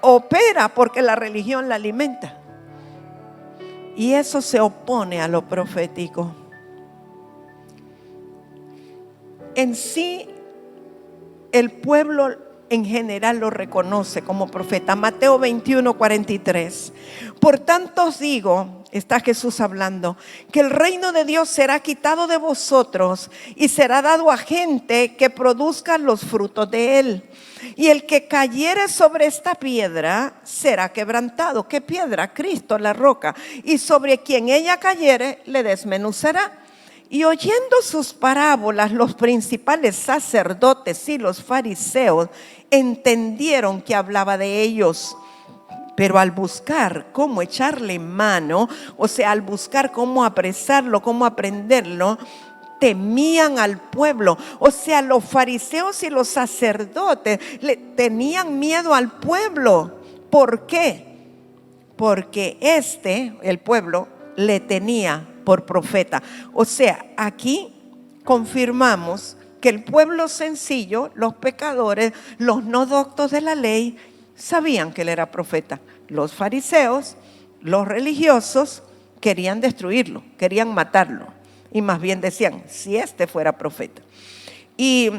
Opera porque la religión la alimenta. Y eso se opone a lo profético. En sí, el pueblo en general lo reconoce como profeta. Mateo 21:43. Por tanto os digo, está Jesús hablando, que el reino de Dios será quitado de vosotros y será dado a gente que produzca los frutos de él. Y el que cayere sobre esta piedra será quebrantado. ¿Qué piedra? Cristo, la roca. Y sobre quien ella cayere le desmenuzará. Y oyendo sus parábolas, los principales sacerdotes y los fariseos entendieron que hablaba de ellos. Pero al buscar cómo echarle mano, o sea, al buscar cómo apresarlo, cómo aprenderlo, temían al pueblo. O sea, los fariseos y los sacerdotes le tenían miedo al pueblo. ¿Por qué? Porque el pueblo, le tenía por profeta. O sea, aquí confirmamos que el pueblo sencillo, los pecadores, los no doctos de la ley, sabían que él era profeta. Los fariseos, los religiosos, querían destruirlo, querían matarlo. Y más bien decían: si este fuera profeta. Y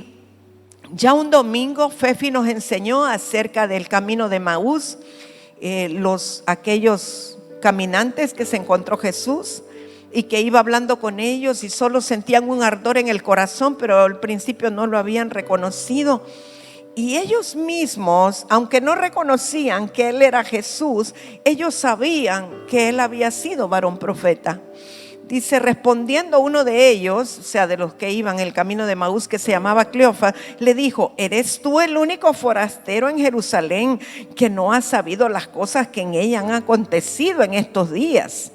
ya un domingo Fefi nos enseñó acerca del camino de Maús, aquellos caminantes que se encontró Jesús y que iba hablando con ellos y solo sentían un ardor en el corazón, pero al principio no lo habían reconocido. Y ellos mismos, aunque no reconocían que Él era Jesús, ellos sabían que Él había sido varón profeta. Dice, respondiendo uno de ellos, o sea, de los que iban el camino de Maús, que se llamaba Cleofas, le dijo: ¿eres tú el único forastero en Jerusalén que no ha sabido las cosas que en ella han acontecido en estos días?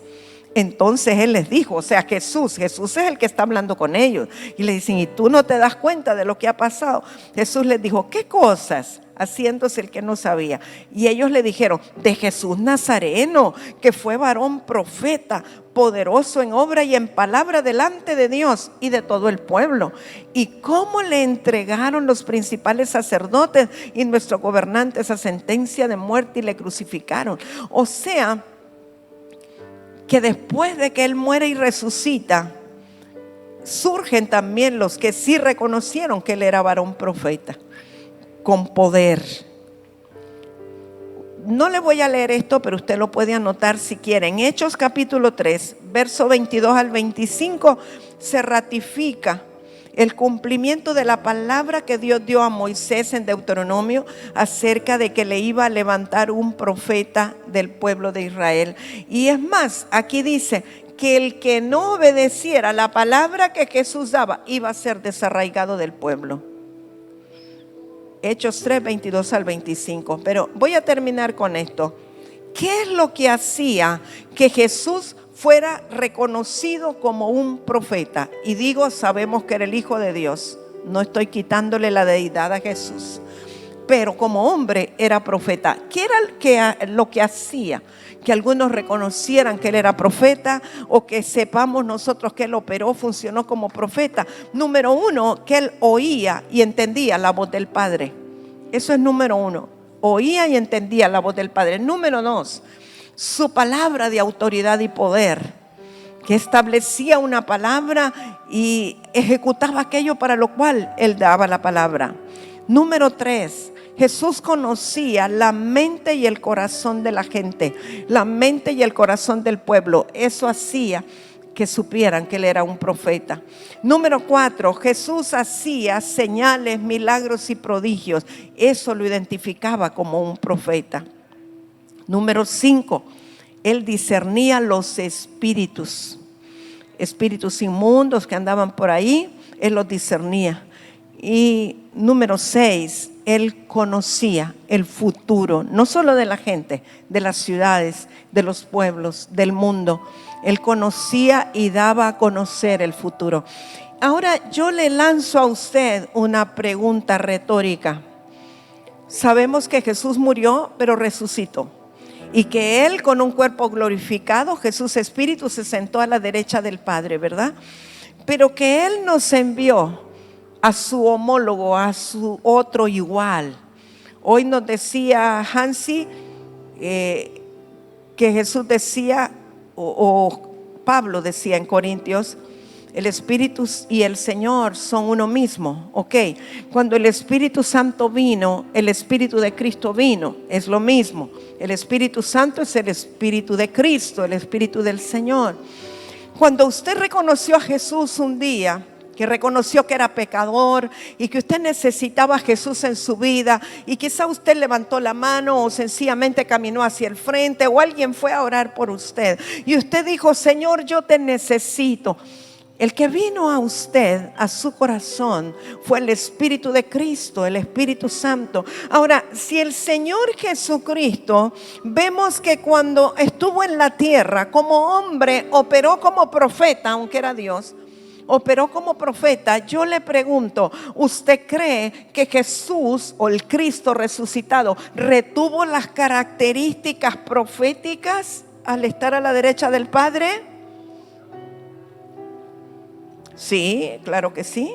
Entonces él les dijo, o sea, Jesús es el que está hablando con ellos. Y le dicen: ¿y tú no te das cuenta de lo que ha pasado? Jesús les dijo: ¿qué cosas? Haciéndose el que no sabía. Y ellos le dijeron: de Jesús Nazareno, que fue varón profeta, poderoso en obra y en palabra delante de Dios y de todo el pueblo. Y cómo le entregaron los principales sacerdotes y nuestros gobernantes esa sentencia de muerte y le crucificaron. O sea, que después de que Él muere y resucita, surgen también los que sí reconocieron que Él era varón profeta, con poder. No le voy a leer esto, pero usted lo puede anotar si quiere. En Hechos capítulo 3, verso 22 al 25, se ratifica el cumplimiento de la palabra que Dios dio a Moisés en Deuteronomio acerca de que le iba a levantar un profeta del pueblo de Israel. Y es más, aquí dice que el que no obedeciera la palabra que Jesús daba iba a ser desarraigado del pueblo. Hechos 3, 22 al 25. Pero voy a terminar con esto. ¿Qué es lo que hacía que Jesús fuera reconocido como un profeta? Y digo, sabemos que era el Hijo de Dios. No estoy quitándole la deidad a Jesús, pero como hombre era profeta. ¿Qué era lo que hacía que algunos reconocieran que Él era profeta, o que sepamos nosotros que Él operó, funcionó como profeta? Número uno, que Él oía y entendía la voz del Padre. Eso es número uno. Oía y entendía la voz del Padre. Número dos, su palabra de autoridad y poder, que establecía una palabra y ejecutaba aquello para lo cual Él daba la palabra. Número tres, Jesús conocía la mente y el corazón de la gente, la mente y el corazón del pueblo. Eso hacía que supieran que Él era un profeta. Número cuatro, Jesús hacía señales, milagros y prodigios. Eso lo identificaba como un profeta. Número 5, Él discernía los espíritus inmundos que andaban por ahí, Él los discernía. Y número 6, Él conocía el futuro, no solo de la gente, de las ciudades, de los pueblos, del mundo. Él conocía y daba a conocer el futuro. Ahora yo le lanzo a usted una pregunta retórica. Sabemos que Jesús murió, pero resucitó. Y que Él, con un cuerpo glorificado, Jesús Espíritu, se sentó a la derecha del Padre, ¿verdad? Pero que Él nos envió a su homólogo, a su otro igual. Hoy nos decía Hansi que Jesús decía, o Pablo decía en Corintios, el Espíritu y el Señor son uno mismo. Ok, cuando el Espíritu Santo vino, el Espíritu de Cristo vino, es lo mismo. El Espíritu Santo es el Espíritu de Cristo, el Espíritu del Señor. Cuando usted reconoció a Jesús un día, que reconoció que era pecador y que usted necesitaba a Jesús en su vida, y quizá usted levantó la mano o sencillamente caminó hacia el frente, o alguien fue a orar por usted y usted dijo: Señor, yo te necesito. El que vino a usted, a su corazón, fue el Espíritu de Cristo, el Espíritu Santo. Ahora, si el Señor Jesucristo, vemos que cuando estuvo en la tierra como hombre, operó como profeta, aunque era Dios, operó como profeta. Yo le pregunto, ¿usted cree que Jesús, o el Cristo resucitado, retuvo las características proféticas al estar a la derecha del Padre? Sí, claro que sí.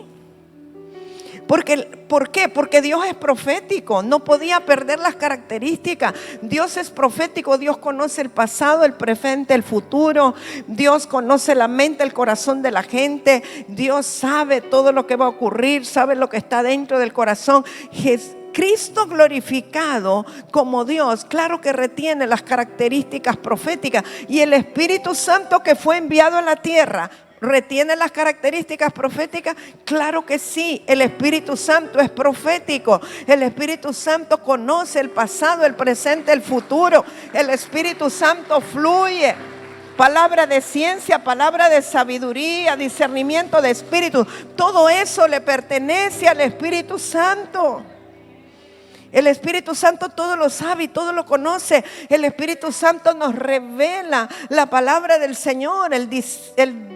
¿Por qué? Porque Dios es profético, no podía perder las características. Dios es profético, Dios conoce el pasado, el presente, el futuro. Dios conoce la mente, el corazón de la gente. Dios sabe todo lo que va a ocurrir, sabe lo que está dentro del corazón. Cristo glorificado como Dios, claro que retiene las características proféticas. Y el Espíritu Santo que fue enviado a la tierra, ¿retiene las características proféticas? Claro que sí. El Espíritu Santo es profético. El Espíritu Santo conoce el pasado, el presente, el futuro. El Espíritu Santo fluye. Palabra de ciencia, palabra de sabiduría, discernimiento de espíritu. Todo eso le pertenece al Espíritu Santo. El Espíritu Santo todo lo sabe y todo lo conoce. El Espíritu Santo nos revela la palabra del Señor, el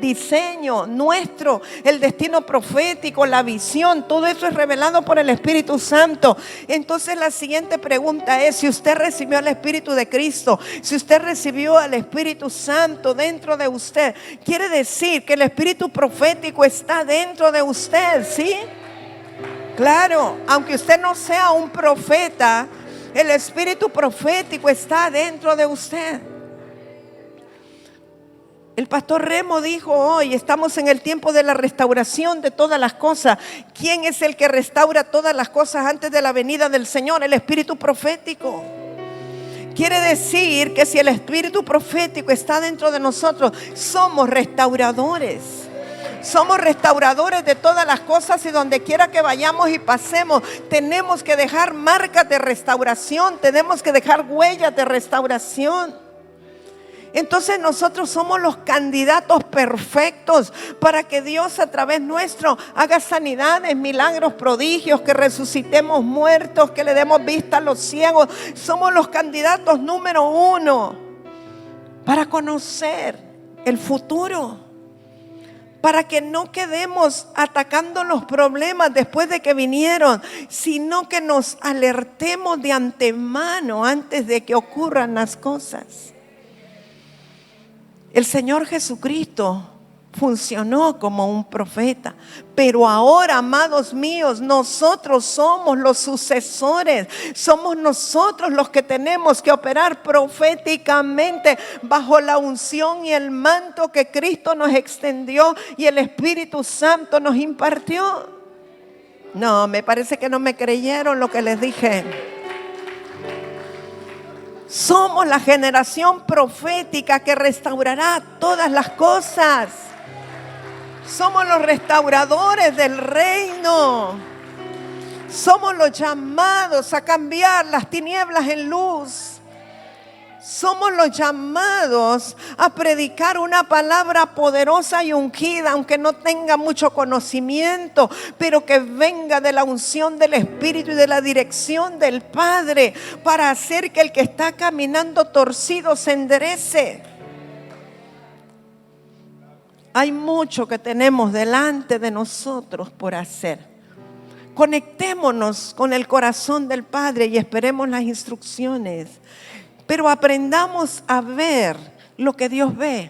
diseño nuestro, el destino profético, la visión. Todo eso es revelado por el Espíritu Santo. Entonces la siguiente pregunta es: si usted recibió al Espíritu de Cristo, si usted recibió al Espíritu Santo dentro de usted, quiere decir que el Espíritu profético está dentro de usted, ¿sí? Claro, aunque usted no sea un profeta, el espíritu profético está dentro de usted. El pastor Remo dijo hoy: estamos en el tiempo de la restauración de todas las cosas. ¿Quién es el que restaura todas las cosas antes de la venida del Señor? El espíritu profético. Quiere decir que si el espíritu profético está dentro de nosotros, somos restauradores. Somos restauradores de todas las cosas, y donde quiera que vayamos y pasemos, tenemos que dejar marcas de restauración, tenemos que dejar huellas de restauración. Entonces nosotros somos los candidatos perfectos para que Dios a través nuestro haga sanidades, milagros, prodigios, que resucitemos muertos, que le demos vista a los ciegos. Somos los candidatos número 1 para conocer el futuro, para que no quedemos atacando los problemas después de que vinieron, sino que nos alertemos de antemano antes de que ocurran las cosas. El Señor Jesucristo funcionó como un profeta, pero ahora, amados míos, nosotros somos los sucesores. Somos nosotros los que tenemos que operar proféticamente bajo la unción y el manto que Cristo nos extendió y el Espíritu Santo nos impartió. No, me parece que no me creyeron lo que les dije. Somos la generación profética que restaurará todas las cosas. Somos los restauradores del reino. Somos los llamados a cambiar las tinieblas en luz. Somos los llamados a predicar una palabra poderosa y ungida, aunque no tenga mucho conocimiento, pero que venga de la unción del Espíritu y de la dirección del Padre, para hacer que el que está caminando torcido se enderece. Hay mucho que tenemos delante de nosotros por hacer. Conectémonos con el corazón del Padre y esperemos las instrucciones. Pero aprendamos a ver lo que Dios ve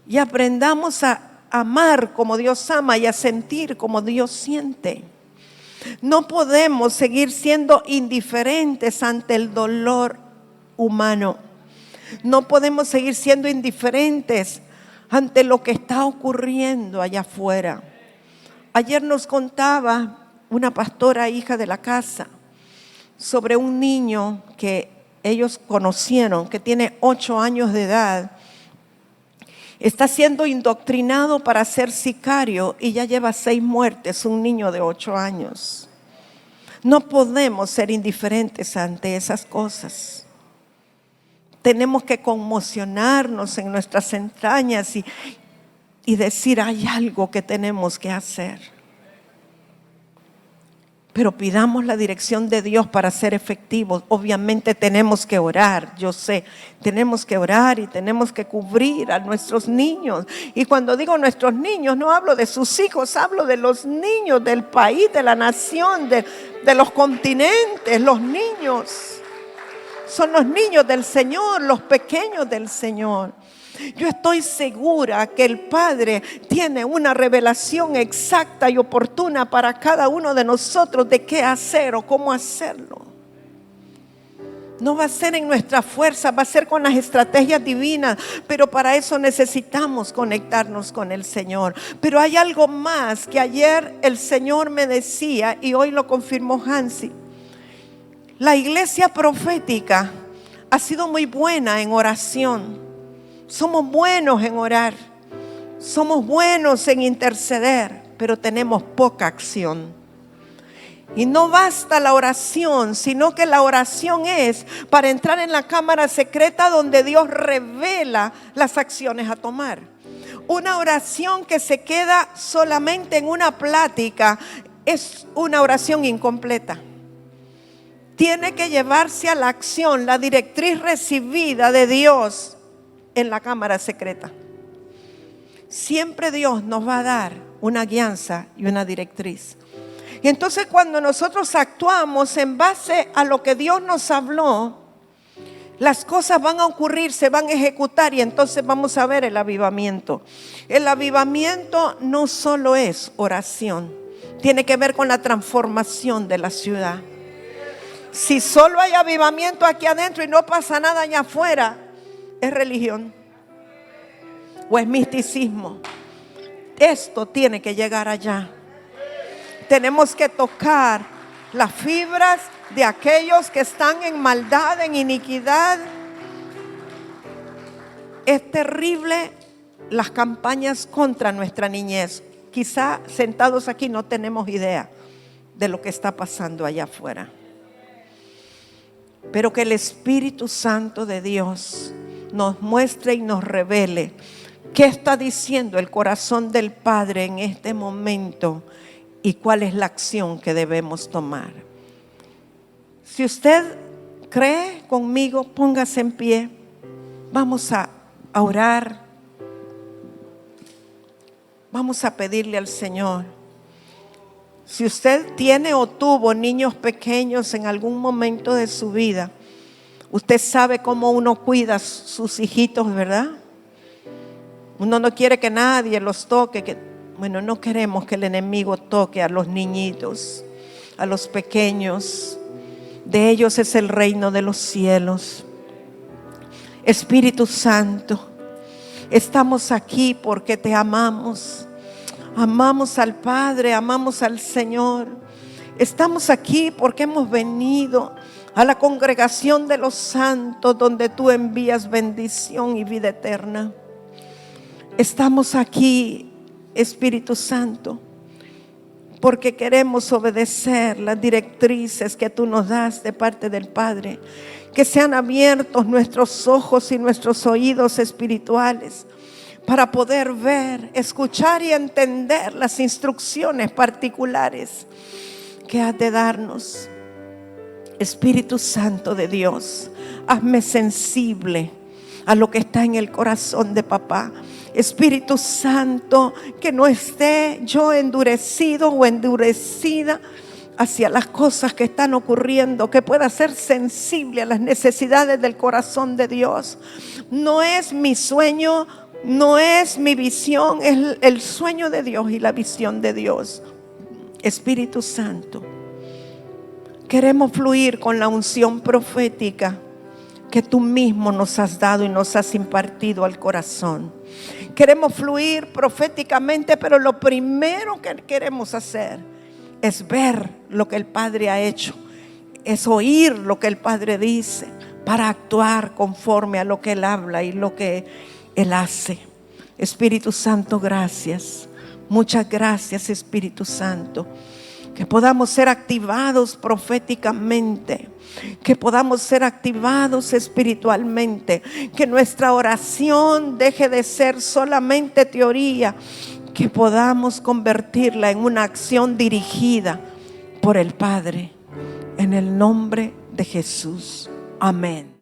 y aprendamos a amar como Dios ama y a sentir como Dios siente. No podemos seguir siendo indiferentes ante el dolor humano. No podemos seguir siendo indiferentes ante lo que está ocurriendo allá afuera. Ayer nos contaba una pastora, hija de la casa, sobre un niño que ellos conocieron, que tiene 8 años de edad. Está siendo indoctrinado para ser sicario y ya lleva 6 muertes, un niño de 8 años. No podemos ser indiferentes ante esas cosas. Tenemos que conmocionarnos en nuestras entrañas y decir: hay algo que tenemos que hacer. Pero pidamos la dirección de Dios para ser efectivos. Obviamente tenemos que orar, yo sé, tenemos que orar y tenemos que cubrir a nuestros niños. Y cuando digo nuestros niños, no hablo de sus hijos, hablo de los niños del país, de la nación, de los continentes. Los niños son los niños del Señor, los pequeños del Señor. Yo estoy segura que el Padre tiene una revelación exacta y oportuna para cada uno de nosotros de qué hacer o cómo hacerlo. No va a ser en nuestra fuerza, va a ser con las estrategias divinas, pero para eso necesitamos conectarnos con el Señor. Pero hay algo más que ayer el Señor me decía y hoy lo confirmó Hansi. La iglesia profética ha sido muy buena en oración. Somos buenos en orar, somos buenos en interceder, pero tenemos poca acción. Y no basta la oración, sino que la oración es para entrar en la cámara secreta donde Dios revela las acciones a tomar. Una oración que se queda solamente en una plática es una oración incompleta. Tiene que llevarse a la acción, la directriz recibida de Dios en la cámara secreta. Siempre Dios nos va a dar una guianza y una directriz. Y entonces cuando nosotros actuamos en base a lo que Dios nos habló, las cosas van a ocurrir, se van a ejecutar y entonces vamos a ver el avivamiento. El avivamiento no solo es oración, tiene que ver con la transformación de la ciudad. Si solo hay avivamiento aquí adentro y no pasa nada allá afuera, ¿es religión o es misticismo? Esto tiene que llegar allá. Tenemos que tocar las fibras de aquellos que están en maldad, en iniquidad. Es terrible las campañas contra nuestra niñez. Quizá sentados aquí no tenemos idea de lo que está pasando allá afuera. Pero que el Espíritu Santo de Dios nos muestre y nos revele qué está diciendo el corazón del Padre en este momento y cuál es la acción que debemos tomar. Si usted cree conmigo, póngase en pie. Vamos a orar. Vamos a pedirle al Señor. Si usted tiene o tuvo niños pequeños en algún momento de su vida, usted sabe cómo uno cuida a sus hijitos, ¿verdad? Uno no quiere que nadie los toque. Bueno, no queremos que el enemigo toque a los niñitos, a los pequeños. De ellos es el reino de los cielos. Espíritu Santo, estamos aquí porque te amamos. Amamos al Padre, amamos al Señor. Estamos aquí porque hemos venido a la congregación de los santos donde tú envías bendición y vida eterna. Estamos aquí, Espíritu Santo, porque queremos obedecer las directrices que tú nos das de parte del Padre. Que sean abiertos nuestros ojos y nuestros oídos espirituales para poder ver, escuchar y entender las instrucciones particulares que has de darnos. Espíritu Santo de Dios, hazme sensible a lo que está en el corazón de papá. Espíritu Santo, que no esté yo endurecido o endurecida hacia las cosas que están ocurriendo, que pueda ser sensible a las necesidades del corazón de Dios. No es mi sueño, no es mi visión, es el sueño de Dios y la visión de Dios. Espíritu Santo, queremos fluir con la unción profética que tú mismo nos has dado y nos has impartido al corazón. Queremos fluir proféticamente, pero lo primero que queremos hacer es ver lo que el Padre ha hecho, es oír lo que el Padre dice para actuar conforme a lo que Él habla y lo que Él hace. Espíritu Santo, gracias. Muchas gracias, Espíritu Santo. Que podamos ser activados proféticamente, que podamos ser activados espiritualmente, que nuestra oración deje de ser solamente teoría, que podamos convertirla en una acción dirigida por el Padre, en el nombre de Jesús. Amén.